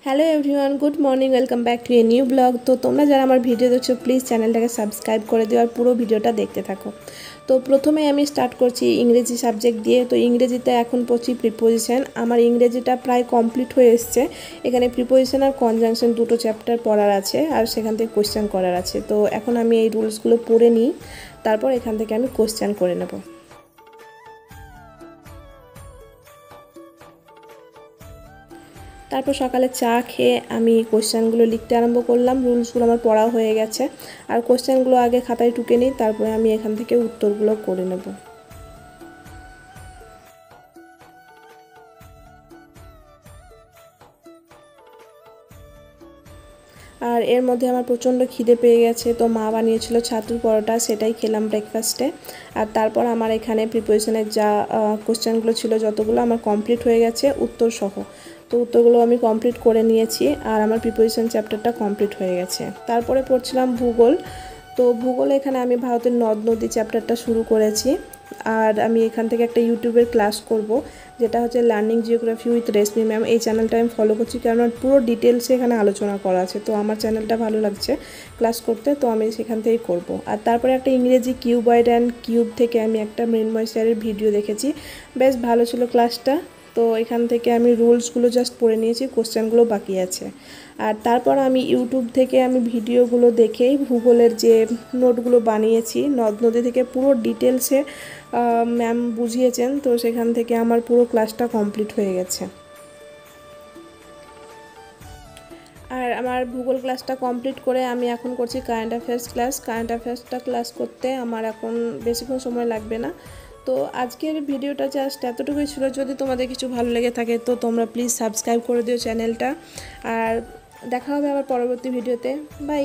Hello everyone, good morning, welcome back to a new blog. তো তোমরা যারা আমার ভিডিও দেখছো প্লিজ চ্যানেলটাকে সাবস্ক্রাইব করে দিও আর পুরো ভিডিওটা দেখতে থাকো। তো প্রথমে আমি স্টার্ট করছি ইংরেজি সাবজেক্ট দিয়ে। তো ইংরেজিতে এখন পড়ছি প্রিপোজিশন। আমার ইংরেজিটা প্রায় কমপ্লিট হয়ে এসছে। এখানে প্রিপোজিশন আর কনজাংশন দুটো চ্যাপ্টার পড়ার আছে আর সেখান থেকে কোয়েশ্চেন করার আছে। তো এখন আমি এই রুলসগুলো পড়ে নিই, তারপর এখান থেকে আমি কোয়েশ্চেন করে নেব। তারপর সকালে চা খেয়ে আমি কোশ্চেনগুলো লিখতে আরম্ভ করলাম। রুলসগুলো আমার পড়া হয়ে গেছে আর কোশ্চেনগুলো আগে খাতায় টুকে নিই, তারপরে আমি এখান থেকে উত্তরগুলো করে নেব। আর এর মধ্যে আমার প্রচণ্ড খিদে পেয়ে গেছে, তো মা বানিয়েছিল ছাতুর পরোটা, সেটাই খেলাম ব্রেকফাস্টে। আর তারপর আমার এখানে প্রিপারেশনের যা কোশ্চেনগুলো ছিল যতগুলো আমার কমপ্লিট হয়ে গেছে উত্তর সহ। তো উত্তরগুলো আমি কমপ্লিট করে নিয়েছি আর আমার প্রিপারেশন চ্যাপ্টারটা কমপ্লিট হয়ে গেছে। তারপরে পড়ছিলাম ভূগোল। তো ভূগোলে এখানে আমি ভারতের নদ নদী চ্যাপ্টারটা শুরু করেছি। আর আমি এখান থেকে একটা ইউটিউবের ক্লাস করব, যেটা হচ্ছে learning geography with reshmi ma'am. এই চ্যানেলটা আমি ফলো করছি কারণ পুরো ডিটেলসে এখানে আলোচনা করা আছে। তো আমার চ্যানেলটা ভালো লাগছে ক্লাস করতে, তো আমি সেখান থেকেই করব। আর তারপরে একটা ইংরেজি কিউবয়েড অ্যান্ড কিউব থেকে আমি একটা মৃন্ময় স্যারের ভিডিও দেখেছি, বেশ ভালো ছিল ক্লাসটা। তো এখান থেকে আমি রুলসগুলো জাস্ট পড়ে নিয়েছি, কোশ্চেনগুলো বাকি আছে। আর তারপর আমি ইউটিউব থেকে আমি ভিডিওগুলো দেখেই ভূগোলের যে নোটগুলো বানিয়েছি, নদ নদী থেকে পুরো ডিটেলসে ম্যাম বুঝিয়েছেন। তো সেখান থেকে আমার পুরো ক্লাসটা কমপ্লিট হয়ে গেছে। আর আমার ভূগোল ক্লাসটা কমপ্লিট করে আমি এখন করছি কারেন্ট অ্যাফেয়ার্স ক্লাস। কারেন্ট অ্যাফেয়ার্সটা ক্লাস করতে আমার এখন বেশিক্ষণ সময় লাগবে না। তো আজকের ভিডিওটা জাস্ট এতটুকুই ছিল। যদি তোমাদের কিছু ভালো লেগে থাকে তো তোমরা প্লিজ সাবস্ক্রাইব করে দিও চ্যানেলটা। আর দেখা হবে আবার পরবর্তী ভিডিওতে। বাই।